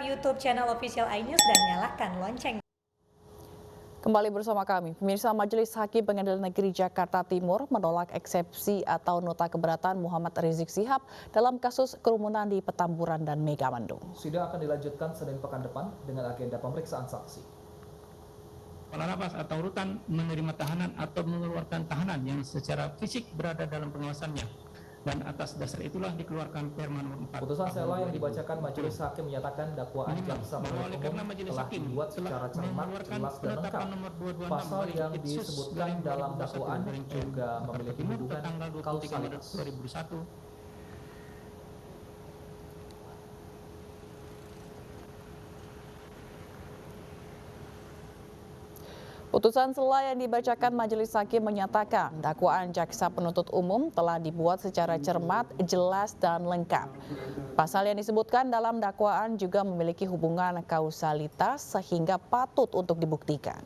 YouTube channel Official iNews dan nyalakan lonceng. Kembali bersama kami, pemirsa. Majelis Hakim Pengadilan Negeri Jakarta Timur menolak eksepsi atau nota keberatan Muhammad Rizik Syihab dalam kasus kerumunan di Petamburan dan Megamendung. Sidang akan dilanjutkan Senin pekan depan dengan agenda pemeriksaan saksi. Kepala lapas atau rutan menerima tahanan atau mengeluarkan tahanan yang secara fisik berada dalam pengawasannya, dan atas dasar itulah dikeluarkan Perma nomor 4. Putusan sela yang dibacakan Majelis Hakim menyatakan dakwaan jaksa penuntut umum telah dibuat secara cermat, jelas dan lengkap. Pasal yang disebutkan dalam dakwaan juga memiliki hubungan kausalitas. 2001. Putusan sela yang dibacakan Majelis Hakim menyatakan dakwaan jaksa penuntut umum telah dibuat secara cermat, jelas, dan lengkap. Pasal yang disebutkan dalam dakwaan juga memiliki hubungan kausalitas sehingga patut untuk dibuktikan.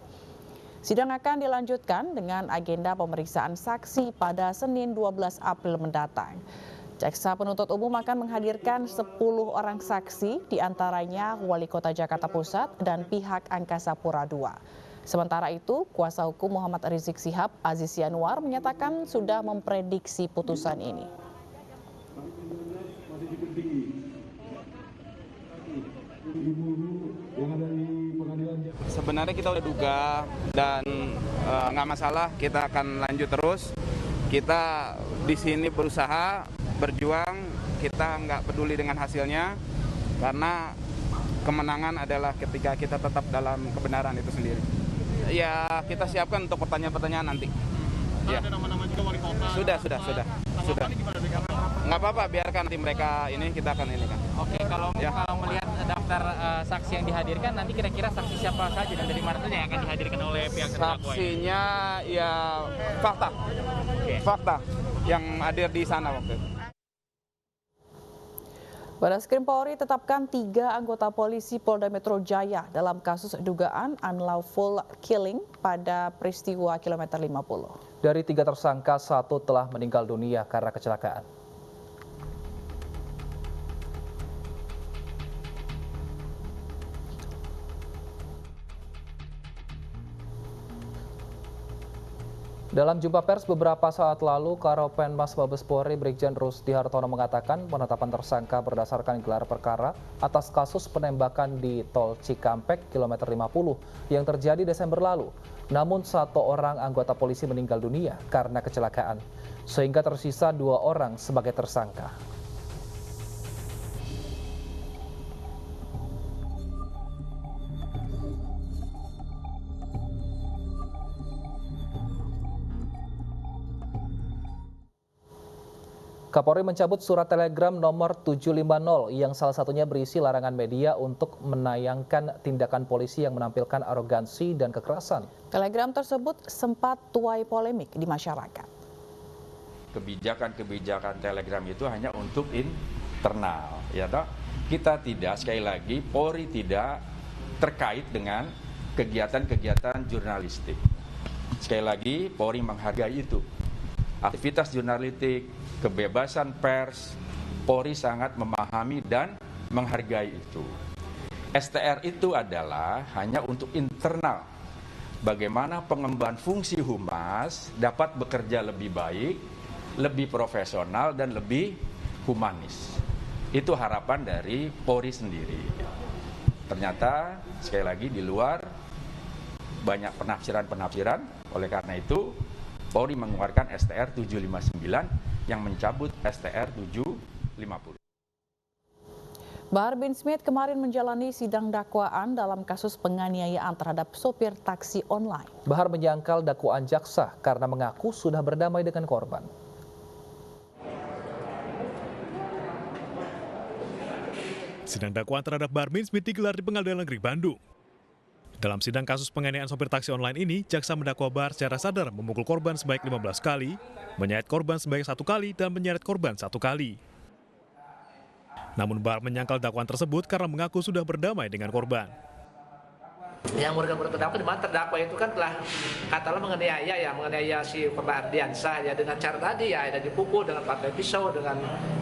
Sidang akan dilanjutkan dengan agenda pemeriksaan saksi pada Senin 12 April mendatang. Jaksa penuntut umum akan menghadirkan 10 orang saksi, diantaranya Wali Kota Jakarta Pusat dan pihak Angkasa Pura II. Sementara itu, kuasa hukum Muhammad Rizik Syihab, Aziz Yanuar, menyatakan sudah memprediksi putusan ini. Sebenarnya kita udah duga dan nggak masalah, kita akan lanjut terus. Kita di sini berusaha, berjuang, kita nggak peduli dengan hasilnya, karena kemenangan adalah ketika kita tetap dalam kebenaran itu sendiri. Ya, kita siapkan untuk pertanyaan-pertanyaan nanti. Ya. Ada nama-nama juga wali kota. Sudah. Nggak apa-apa, biarkan nanti mereka ini, kita akan ini kan. Oke, kalau melihat daftar saksi yang dihadirkan, nanti kira-kira saksi siapa saja dan dari mana saja yang akan dihadirkan oleh pihak terdakwa? Saksinya ya fakta. Fakta yang hadir di sana waktu itu. Barreskrim Polri tetapkan 3 anggota polisi Polda Metro Jaya dalam kasus dugaan unlawful killing pada peristiwa kilometer 50. Dari 3 tersangka, 1 telah meninggal dunia karena kecelakaan. Dalam jumpa pers beberapa saat lalu, Karopenmas Mabes Polri Brigjen Rusdi Hartono mengatakan penetapan tersangka berdasarkan gelar perkara atas kasus penembakan di Tol Cikampek kilometer 50 yang terjadi Desember lalu. Namun 1 orang anggota polisi meninggal dunia karena kecelakaan, sehingga tersisa 2 orang sebagai tersangka. Kapolri mencabut surat telegram nomor 750 yang salah satunya berisi larangan media untuk menayangkan tindakan polisi yang menampilkan arogansi dan kekerasan. Telegram tersebut sempat tuai polemik di masyarakat. Kebijakan-kebijakan telegram itu hanya untuk internal, ya toh. Kita tidak, sekali lagi, Polri tidak terkait dengan kegiatan-kegiatan jurnalistik. Sekali lagi, Polri menghargai itu. Aktivitas jurnalistik, kebebasan pers, Polri sangat memahami dan menghargai itu. STR itu adalah hanya untuk internal. Bagaimana pengembangan fungsi humas dapat bekerja lebih baik, lebih profesional, dan lebih humanis. Itu harapan dari Polri sendiri. Ternyata, sekali lagi, di luar banyak penafsiran-penafsiran. Oleh karena itu, Polri mengeluarkan STR 759 yang mencabut STR 750. Bahar bin Smith kemarin menjalani sidang dakwaan dalam kasus penganiayaan terhadap sopir taksi online. Bahar menyangkal dakwaan jaksa karena mengaku sudah berdamai dengan korban. Sidang dakwaan terhadap Bahar bin Smith digelar di Pengadilan Negeri Bandung. Dalam sidang kasus penganiayaan sopir taksi online ini, jaksa mendakwa Bahar secara sadar memukul korban sebanyak 15 kali, menyayat korban sebanyak 1 kali, dan menyeret korban 1 kali. Namun Bahar menyangkal dakwaan tersebut karena mengaku sudah berdamai dengan korban. Yang murid-murid terdakwa di mana terdakwa itu kan telah katakanlah menganiaya si korban Ardiansah ya dengan cara tadi ya ada dipukul dengan pakai pisau, dengan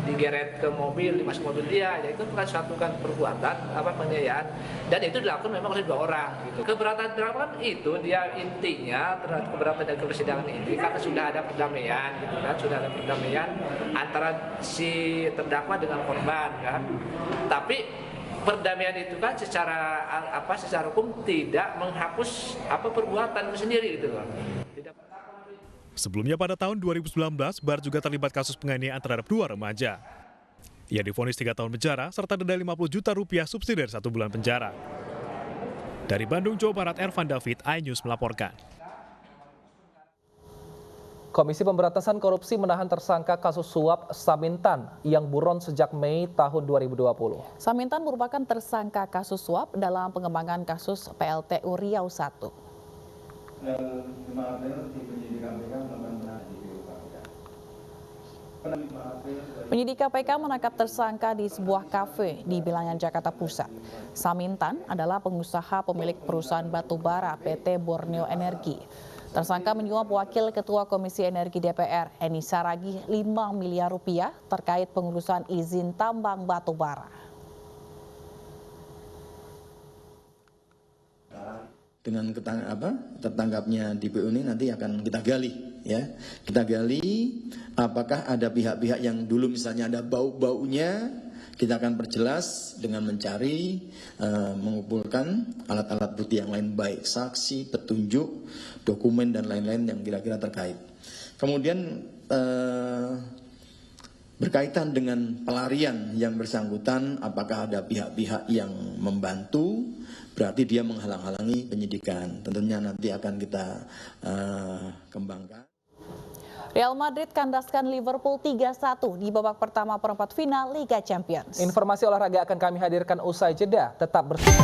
digeret ke mobil, dimasuk mobil dia, ya itu bukan suatu kan perbuatan penganiayaan, dan itu dilakukan memang oleh 2 orang gitu. Keberatan terdakwa itu dia intinya terhadap keberatan dari persidangan ini karena sudah ada perdamaian gitu kan, sudah ada perdamaian antara si terdakwa dengan korban kan. Tapi perdamaian itu kan secara hukum tidak menghapus perbuatan itu sendiri gitu loh. Sebelumnya pada tahun 2019, Bar juga terlibat kasus penganiayaan terhadap 2 remaja. Ia divonis 3 tahun penjara serta denda 50 juta rupiah subsidi dari 1 bulan penjara. Dari Bandung, Jawa Barat, Ervan David, iNews melaporkan. Komisi Pemberantasan Korupsi menahan tersangka kasus suap Samintan yang buron sejak Mei tahun 2020. Samintan merupakan tersangka kasus suap dalam pengembangan kasus PLTU Riau I. Penyidik KPK menangkap tersangka di sebuah kafe di Bilangan, Jakarta Pusat. Samintan adalah pengusaha pemilik perusahaan batubara PT Borneo Energi. Tersangka menyuap Wakil Ketua Komisi Energi DPR, Eni Saragih, 5 miliar rupiah terkait pengurusan izin tambang batubara. Dengan tertangkapnya DPO ini nanti akan kita gali, ya. Kita gali apakah ada pihak-pihak yang dulu misalnya ada bau-baunya, kita akan perjelas dengan mencari, mengumpulkan alat-alat bukti yang lain, baik saksi, petunjuk, dokumen dan lain-lain yang kira-kira terkait. Kemudian berkaitan dengan pelarian yang bersangkutan, apakah ada pihak-pihak yang membantu, berarti dia menghalang-halangi penyidikan. Tentunya nanti akan kita kembangkan. Real Madrid kandaskan Liverpool 3-1 di babak pertama perempat final Liga Champions. Informasi olahraga akan kami hadirkan usai jeda. Tetap bersama.